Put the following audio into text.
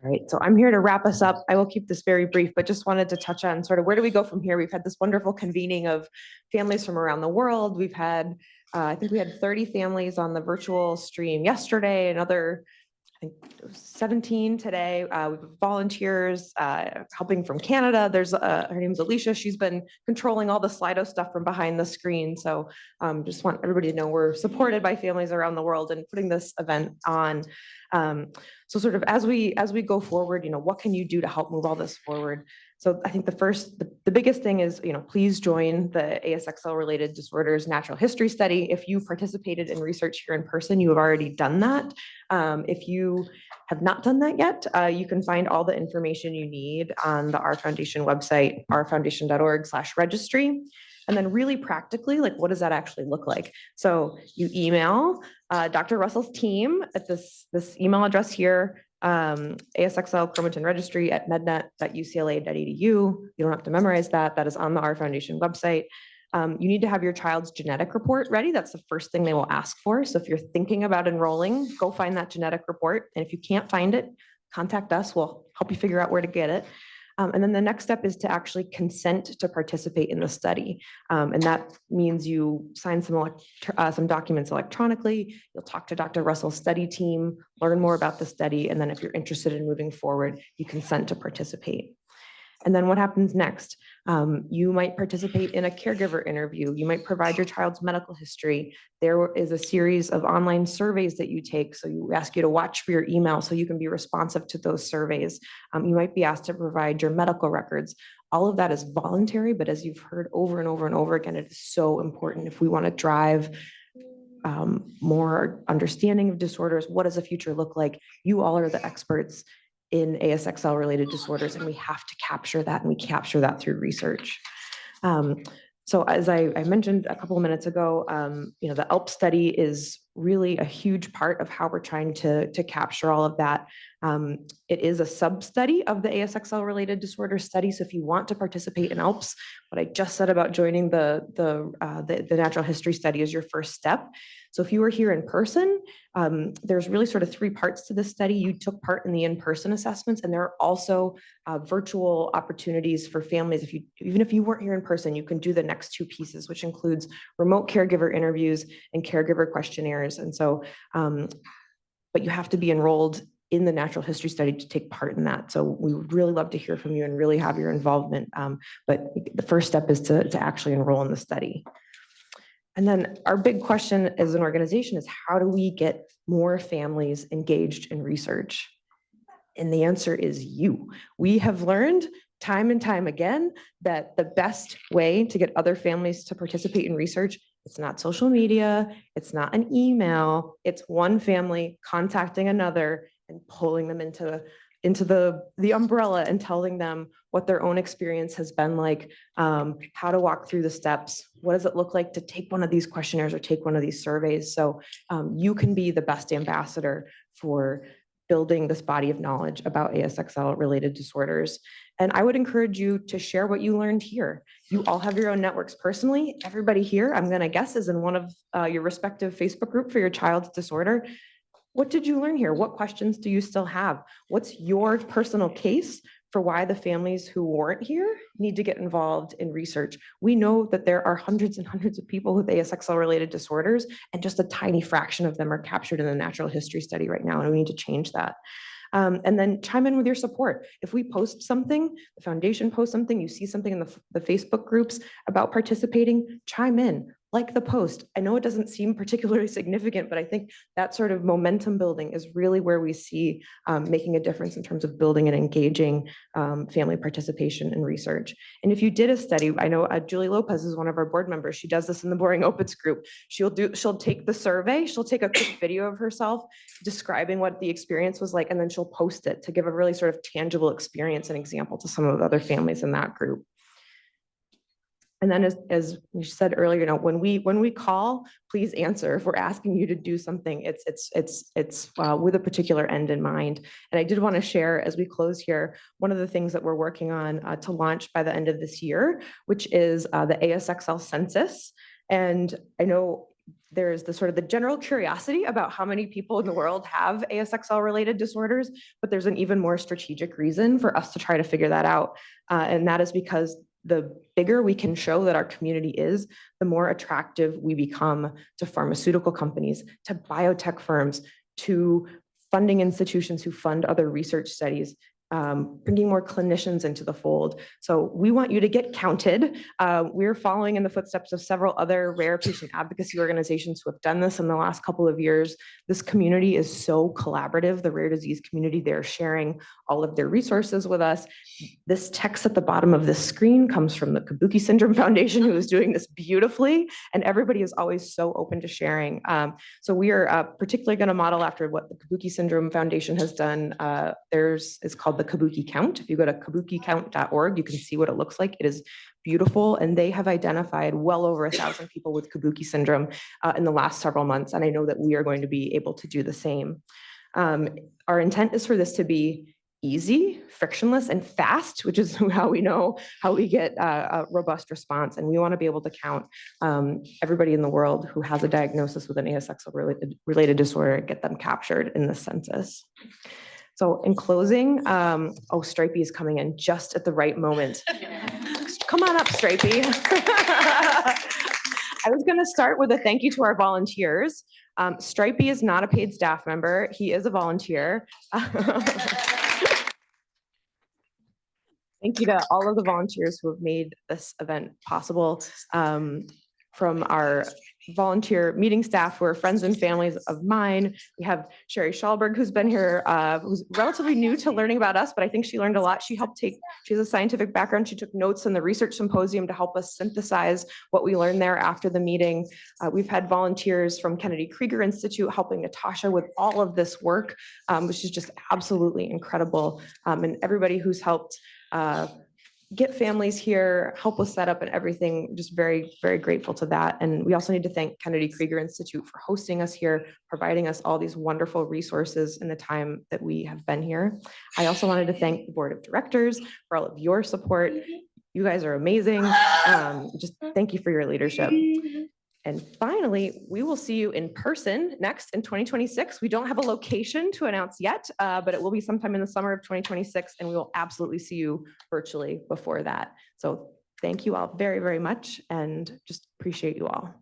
All right, so I'm here to wrap us up. I will keep this very brief, but just wanted to touch on sort of where do we go from here? We've had this wonderful convening of families from around the world. We've had, I think we had 30 families on the virtual stream yesterday, another, I think it was 17 today. We have volunteers helping from Canada. There's her name's Alicia. She's been controlling all the Slido stuff from behind the screen. So just want everybody to know we're supported by families around the world and putting this event on. So sort of as we go forward, what can you do to help move all this forward? So I think the biggest thing is, please join the ASXL-related disorders natural history study. If you participated in research here in person, you have already done that. If you have not done that yet, you can find all the information you need on the ARRE Foundation website, arrefoundation.org/registry. And then really practically, like, what does that actually look like? So you email Dr. Russell's team at this email address here, ASXL Chromatin Registry at mednet.ucla.edu. You don't have to memorize that. That is on the ARRE Foundation website. You need to have your child's genetic report ready. That's the first thing they will ask for. So if you're thinking about enrolling, go find that genetic report. And if you can't find it, contact us. We'll help you figure out where to get it. And then the next step is to actually consent to participate in the study. And that means you sign some documents electronically. You'll talk to Dr. Russell's study team, learn more about the study. And then if you're interested in moving forward, you consent to participate. And then what happens next? You might participate in a caregiver interview. You might provide your child's medical history. There is a series of online surveys that you take. So we ask you to watch for your email so you can be responsive to those surveys. You might be asked to provide your medical records. All of that is voluntary, but as you've heard over and over and over again, it is so important if we want to drive more understanding of disorders. What does the future look like? You all are the experts in ASXL-related disorders, and we have to capture that, and we capture that through research. So as I mentioned a couple of minutes ago, the ALP study is really a huge part of how we're trying to capture all of that. It is a sub-study of the ASXL-related disorder study. So if you want to participate in ALPS, what I just said about joining the natural history study is your first step. So if you were here in person, there's really sort of three parts to this study. You took part in the in-person assessments, and there are also virtual opportunities for families. Even if you weren't here in person, you can do the next two pieces, which includes remote caregiver interviews and caregiver questionnaires. And so, but you have to be enrolled in the natural history study to take part in that. So we would really love to hear from you and really have your involvement. But the first step is to actually enroll in the study. And then our big question as an organization is, how do we get more families engaged in research? And the answer is you. We have learned time and time again that the best way to get other families to participate in research, it's not social media, it's not an email, it's one family contacting another and pulling them into the umbrella and telling them what their own experience has been like, how to walk through the steps, what does it look like to take one of these questionnaires or take one of these surveys. So you can be the best ambassador for building this body of knowledge about ASXL-related disorders. And I would encourage you to share what you learned here. You all have your own networks personally. Everybody here, I'm gonna guess, is in one of your respective Facebook group for your child's disorder. What did you learn here? What questions do you still have? What's your personal case for why the families who weren't here need to get involved in research? We know that there are hundreds and hundreds of people with ASXL-related disorders, and just a tiny fraction of them are captured in the natural history study right now, and we need to change that. And then chime in with your support. If we post something, the foundation posts something, you see something in the Facebook groups about participating, chime in. Like the post. I know it doesn't seem particularly significant, but I think that sort of momentum building is really where we see making a difference in terms of building and engaging family participation in research. And if you did a study, I know Julie Lopez is one of our board members. She does this in the Boring Opens group. She'll take the survey, she'll take a quick video of herself describing what the experience was like, and then she'll post it to give a really sort of tangible experience and example to some of the other families in that group. And then as we said earlier, when we call, please answer. If we're asking you to do something, it's with a particular end in mind. And I did want to share, as we close here, one of the things that we're working on to launch by the end of this year, which is the ASXL census. And I know there's the sort of the general curiosity about how many people in the world have ASXL-related disorders, but there's an even more strategic reason for us to try to figure that out. And that is because the bigger we can show that our community is, the more attractive we become to pharmaceutical companies, to biotech firms, to funding institutions who fund other research studies, bringing more clinicians into the fold. So we want you to get counted. We're following in the footsteps of several other rare patient advocacy organizations who have done this in the last couple of years. This community is so collaborative, the rare disease community. They're sharing all of their resources with us. This text at the bottom of this screen comes from the Kabuki Syndrome Foundation, who is doing this beautifully, and everybody is always so open to sharing. So we are particularly going to model after what the Kabuki Syndrome Foundation has done. Theirs is called the Kabuki Count. If you go to kabukicount.org, you can see what it looks like. It is beautiful, and they have identified well over 1,000 people with Kabuki syndrome in the last several months, and I know that we are going to be able to do the same. Our intent is for this to be easy, frictionless, and fast, which is how we know how we get a robust response. And we want to be able to count everybody in the world who has a diagnosis with an ASXL-related disorder and get them captured in the census. So in closing, oh, Stripey is coming in just at the right moment. Come on up, Stripey. I was going to start with a thank you to our volunteers. Stripey is not a paid staff member. He is a volunteer. Thank you to all of the volunteers who have made this event possible. From our volunteer meeting staff who are friends and families of mine. We have Sherry Schallberg, who's been here, who's relatively new to learning about us, but I think she learned a lot. She has a scientific background. She took notes in the research symposium to help us synthesize what we learned there after the meeting. We've had volunteers from Kennedy Krieger Institute helping Natasha with all of this work, which is just absolutely incredible. And everybody who's helped get families here, help with setup and everything, just very, very grateful to that. And we also need to thank Kennedy Krieger Institute for hosting us here, providing us all these wonderful resources in the time that we have been here. I also wanted to thank the board of directors for all of your support. You guys are amazing. Just thank you for your leadership. And finally, we will see you in person next in 2026. We don't have a location to announce yet, but it will be sometime in the summer of 2026, and we will absolutely see you virtually before that. So thank you all very, very much, and just appreciate you all.